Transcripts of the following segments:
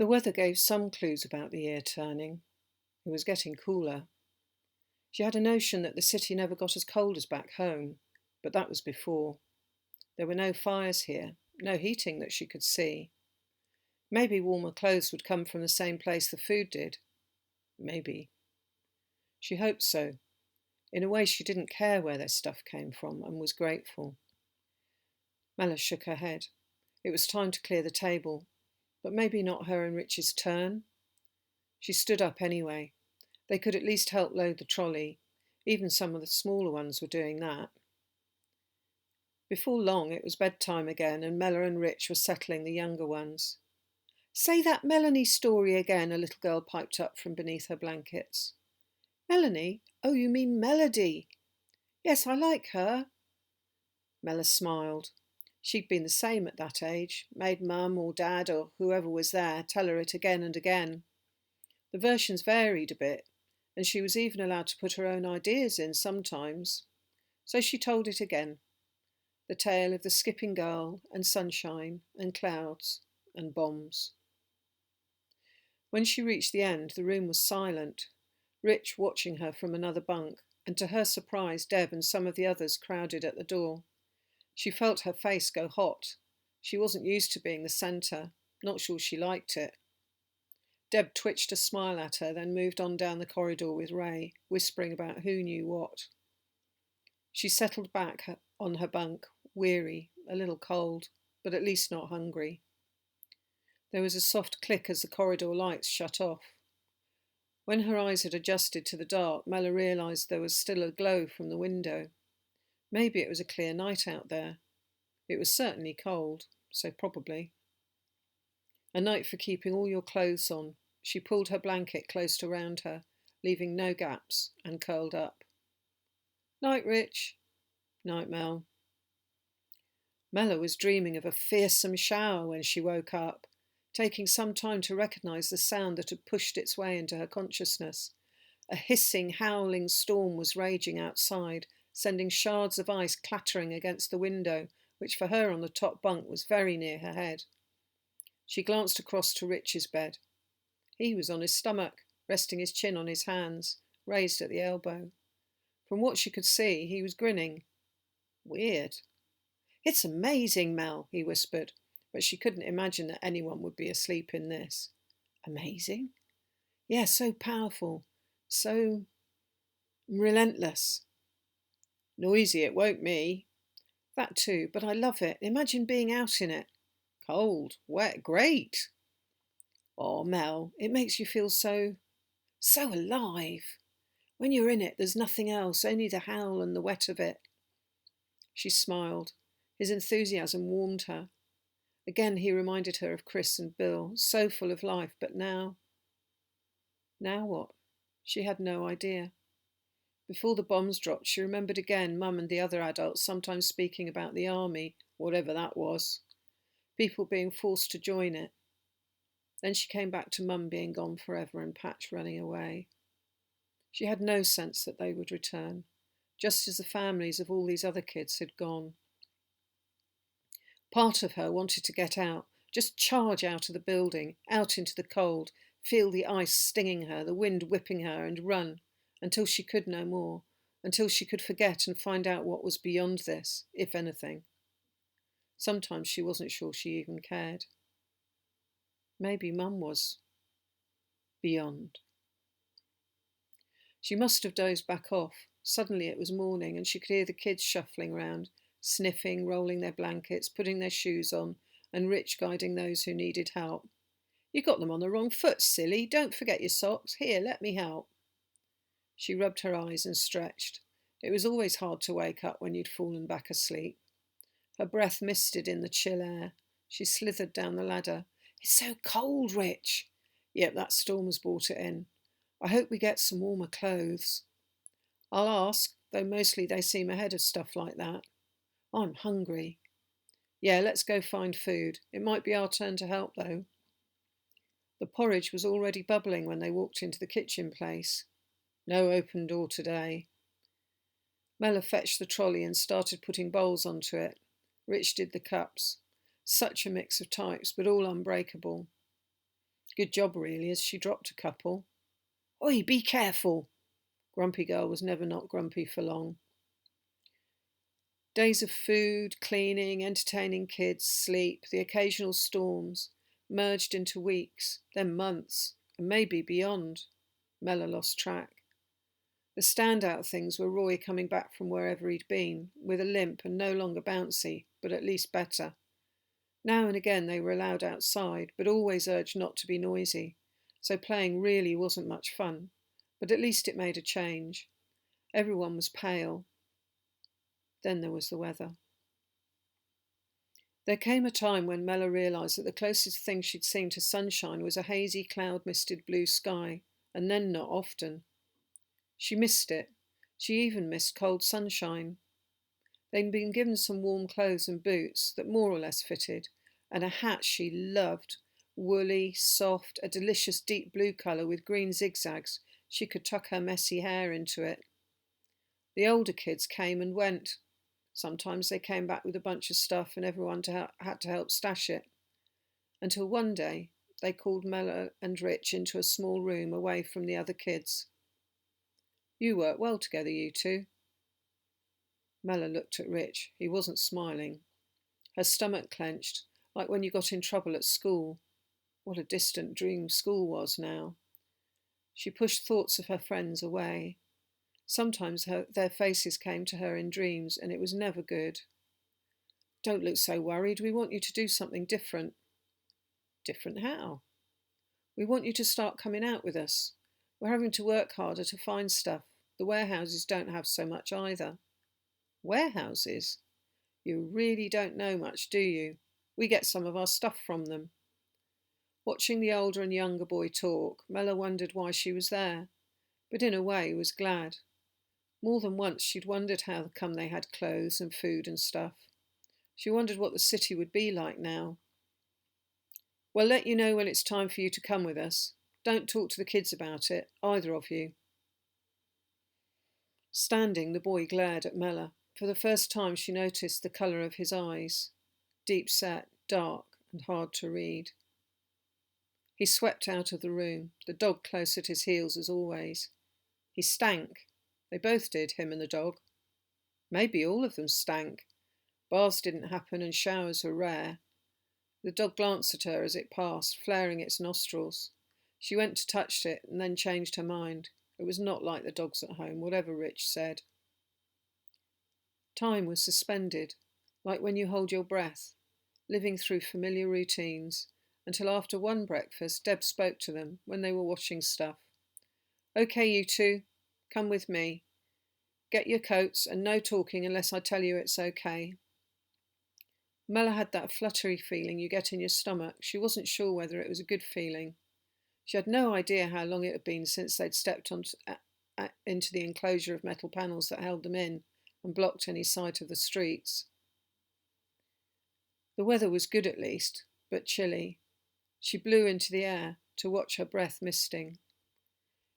The weather gave some clues about the year turning. It was getting cooler. She had a notion that the city never got as cold as back home, but that was before. There were no fires here, no heating that she could see. Maybe warmer clothes would come from the same place the food did. Maybe. She hoped so. In a way, she didn't care where their stuff came from and was grateful. Mella shook her head. It was time to clear the table, but maybe not her and Rich's turn. She stood up anyway. They could at least help load the trolley. Even some of the smaller ones were doing that. Before long, it was bedtime again, and Mella and Rich were settling the younger ones. "Say that Melanie story again," a little girl piped up from beneath her blankets. "Melanie? Oh, you mean Melody. Yes, I like her." Mella smiled. She'd been the same at that age, made Mum or Dad or whoever was there tell her it again and again. The versions varied a bit, and she was even allowed to put her own ideas in sometimes. So she told it again. The tale of the skipping girl and sunshine and clouds and bombs. When she reached the end, the room was silent, Rich watching her from another bunk, and to her surprise, Deb and some of the others crowded at the door. She felt her face go hot. She wasn't used to being the centre, not sure she liked it. Deb twitched a smile at her, then moved on down the corridor with Ray, whispering about who knew what. She settled back on her bunk, weary, a little cold, but at least not hungry. There was a soft click as the corridor lights shut off. When her eyes had adjusted to the dark, Mella realised there was still a glow from the window. Maybe it was a clear night out there. It was certainly cold, so probably. A night for keeping all your clothes on. She pulled her blanket close around her, leaving no gaps, and curled up. "Night, Rich." "Night, Mel." Mella was dreaming of a fearsome shower when she woke up, taking some time to recognise the sound that had pushed its way into her consciousness. A hissing, howling storm was raging outside, sending shards of ice clattering against the window, which for her on the top bunk was very near her head. She glanced across to Rich's bed. He was on his stomach, resting his chin on his hands, raised at the elbow. From what she could see, he was grinning. Weird. "It's amazing, Mel," he whispered, but she couldn't imagine that anyone would be asleep in this. Amazing? Yeah, so powerful, so relentless. "Noisy, it woke me." "That too, but I love it. Imagine being out in it." "Cold, wet, great." "Oh, Mel, it makes you feel so alive. When you're in it, there's nothing else, only the howl and the wet of it." She smiled. His enthusiasm warmed her. Again he reminded her of Chris and Bill, so full of life, but now... Now what? She had no idea. Before the bombs dropped, she remembered again Mum and the other adults sometimes speaking about the army, whatever that was. People being forced to join it. Then she came back to Mum being gone forever and Patch running away. She had no sense that they would return, just as the families of all these other kids had gone. Part of her wanted to get out, just charge out of the building, out into the cold, feel the ice stinging her, the wind whipping her, and run, until she could no more, until she could forget and find out what was beyond this, if anything. Sometimes she wasn't sure she even cared. Maybe Mum was beyond. She must have dozed back off. Suddenly it was morning, and she could hear the kids shuffling round, sniffing, rolling their blankets, putting their shoes on, and Rich guiding those who needed help. "You got them on the wrong foot, silly. Don't forget your socks. Here, let me help." She rubbed her eyes and stretched. It was always hard to wake up when you'd fallen back asleep. Her breath misted in the chill air. She slithered down the ladder. "It's so cold, Rich." "Yep, that storm has brought it in. I hope we get some warmer clothes." "I'll ask, though mostly they seem ahead of stuff like that." "I'm hungry." "Yeah, let's go find food. It might be our turn to help, though." The porridge was already bubbling when they walked into the kitchen place. No open door today. Mella fetched the trolley and started putting bowls onto it. Rich did the cups. Such a mix of types, but all unbreakable. Good job, really, as she dropped a couple. Oi, be careful! Grumpy Girl was never not grumpy for long. Days of food, cleaning, entertaining kids, sleep, the occasional storms, merged into weeks, then months, and maybe beyond. Mella lost track. The standout things were Roy coming back from wherever he'd been, with a limp and no longer bouncy, but at least better. Now and again they were allowed outside, but always urged not to be noisy, so playing really wasn't much fun, but at least it made a change. Everyone was pale. Then there was the weather. There came a time when Mella realised that the closest thing she'd seen to sunshine was a hazy, cloud-misted blue sky, and then not often. She missed it. She even missed cold sunshine. They'd been given some warm clothes and boots that more or less fitted, and a hat she loved, woolly, soft, a delicious deep blue colour with green zigzags. She could tuck her messy hair into it. The older kids came and went. Sometimes they came back with a bunch of stuff and everyone had to help stash it. Until one day, they called Mella and Rich into a small room away from the other kids. You work well together, you two. Mella looked at Rich. He wasn't smiling. Her stomach clenched, like when you got in trouble at school. What a distant dream school was now. She pushed thoughts of her friends away. Sometimes their faces came to her in dreams, and it was never good. Don't look so worried. We want you to do something different. Different how? We want you to start coming out with us. We're having to work harder to find stuff. The warehouses don't have so much either. Warehouses? You really don't know much, do you? We get some of our stuff from them. Watching the older and younger boy talk, Mella wondered why she was there, but in a way was glad. More than once she'd wondered how come they had clothes and food and stuff. She wondered what the city would be like now. We'll let you know when it's time for you to come with us. Don't talk to the kids about it, either of you. Standing, the boy glared at Mella. For the first time she noticed the colour of his eyes. Deep set, dark, and hard to read. He swept out of the room, the dog close at his heels as always. He stank. They both did, him and the dog. Maybe all of them stank. Baths didn't happen and showers were rare. The dog glanced at her as it passed, flaring its nostrils. She went to touch it and then changed her mind. It was not like the dogs at home, whatever Rich said. Time was suspended, like when you hold your breath, living through familiar routines, until after one breakfast Deb spoke to them when they were washing stuff. Okay, you two, come with me. Get your coats and no talking unless I tell you it's okay. Mella had that fluttery feeling you get in your stomach. She wasn't sure whether it was a good feeling. She had no idea how long it had been since they'd stepped into the enclosure of metal panels that held them in and blocked any sight of the streets. The weather was good at least, but chilly. She blew into the air to watch her breath misting.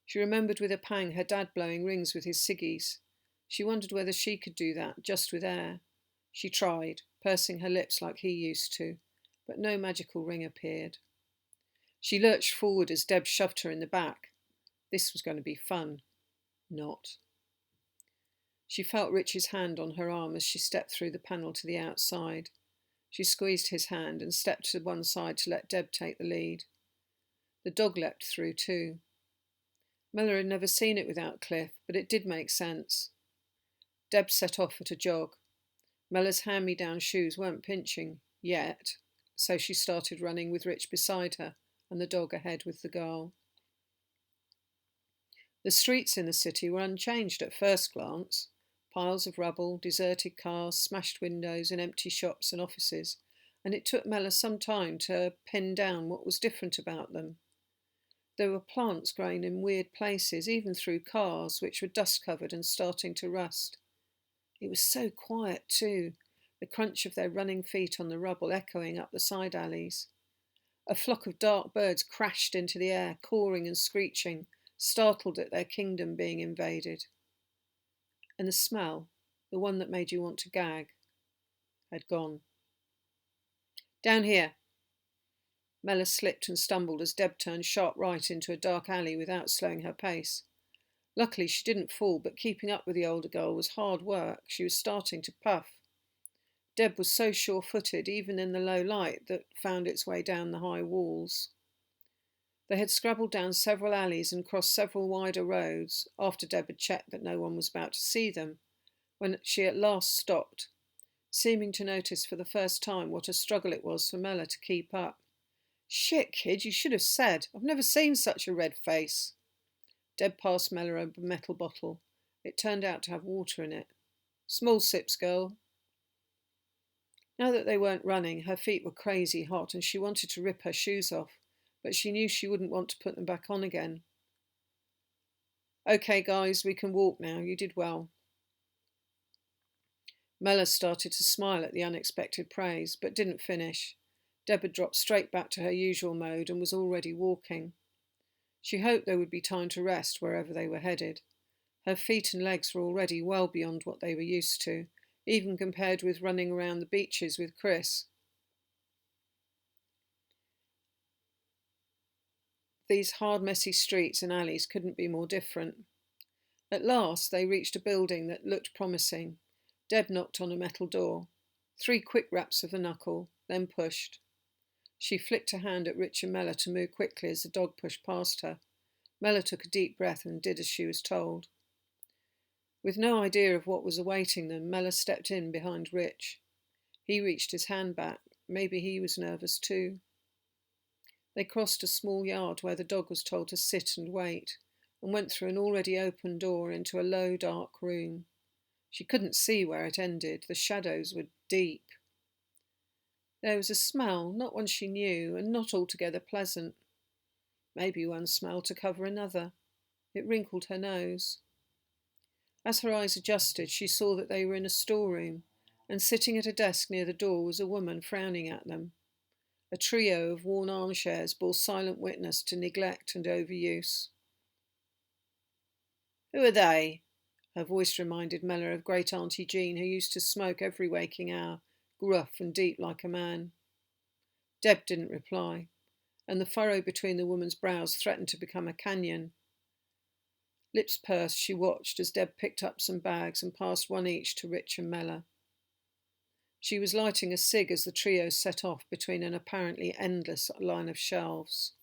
She remembered with a pang her dad blowing rings with his ciggies. She wondered whether she could do that, just with air. She tried, pursing her lips like he used to, but no magical ring appeared. She lurched forward as Deb shoved her in the back. This was going to be fun. Not. She felt Rich's hand on her arm as she stepped through the panel to the outside. She squeezed his hand and stepped to one side to let Deb take the lead. The dog leapt through too. Mella had never seen it without Cliff, but it did make sense. Deb set off at a jog. Mella's hand-me-down shoes weren't pinching, yet, so she started running with Rich beside her and the dog ahead with the girl. The streets in the city were unchanged at first glance. Piles of rubble, deserted cars, smashed windows and empty shops and offices, and it took Mella some time to pin down what was different about them. There were plants growing in weird places, even through cars, which were dust-covered and starting to rust. It was so quiet too, the crunch of their running feet on the rubble echoing up the side alleys. A flock of dark birds crashed into the air, cawing and screeching, startled at their kingdom being invaded. And the smell, the one that made you want to gag, had gone. Down here. Mella slipped and stumbled as Deb turned sharp right into a dark alley without slowing her pace. Luckily she didn't fall, but keeping up with the older girl was hard work. She was starting to puff. Deb was so sure-footed, even in the low light that found its way down the high walls. They had scrabbled down several alleys and crossed several wider roads, after Deb had checked that no one was about to see them, when she at last stopped, seeming to notice for the first time what a struggle it was for Mella to keep up. "Shit, kid, you should have said. I've never seen such a red face." Deb passed Mella a metal bottle. It turned out to have water in it. "Small sips, girl." Now that they weren't running, her feet were crazy hot and she wanted to rip her shoes off, but she knew she wouldn't want to put them back on again. "Okay, guys, we can walk now. You did well." Mella started to smile at the unexpected praise, but didn't finish. Deb had dropped straight back to her usual mode and was already walking. She hoped there would be time to rest wherever they were headed. Her feet and legs were already well beyond what they were used to, even compared with running around the beaches with Chris. These hard, messy streets and alleys couldn't be more different. At last they reached a building that looked promising. Deb knocked on a metal door. 3 quick raps of the knuckle, then pushed. She flicked a hand at Rich and Mella to move quickly as the dog pushed past her. Mella took a deep breath and did as she was told. With no idea of what was awaiting them, Mella stepped in behind Rich. He reached his hand back. Maybe he was nervous too. They crossed a small yard where the dog was told to sit and wait, and went through an already open door into a low, dark room. She couldn't see where it ended. The shadows were deep. There was a smell, not one she knew, and not altogether pleasant. Maybe one smell to cover another. It wrinkled her nose. As her eyes adjusted, she saw that they were in a storeroom, and sitting at a desk near the door was a woman frowning at them. A trio of worn armchairs bore silent witness to neglect and overuse. "Who are they?" Her voice reminded Mella of Great Auntie Jean, who used to smoke every waking hour, gruff and deep like a man. Deb didn't reply, and the furrow between the woman's brows threatened to become a canyon. Lips pursed, she watched as Deb picked up some bags and passed one each to Rich and Mella. She was lighting a cig as the trio set off between an apparently endless line of shelves.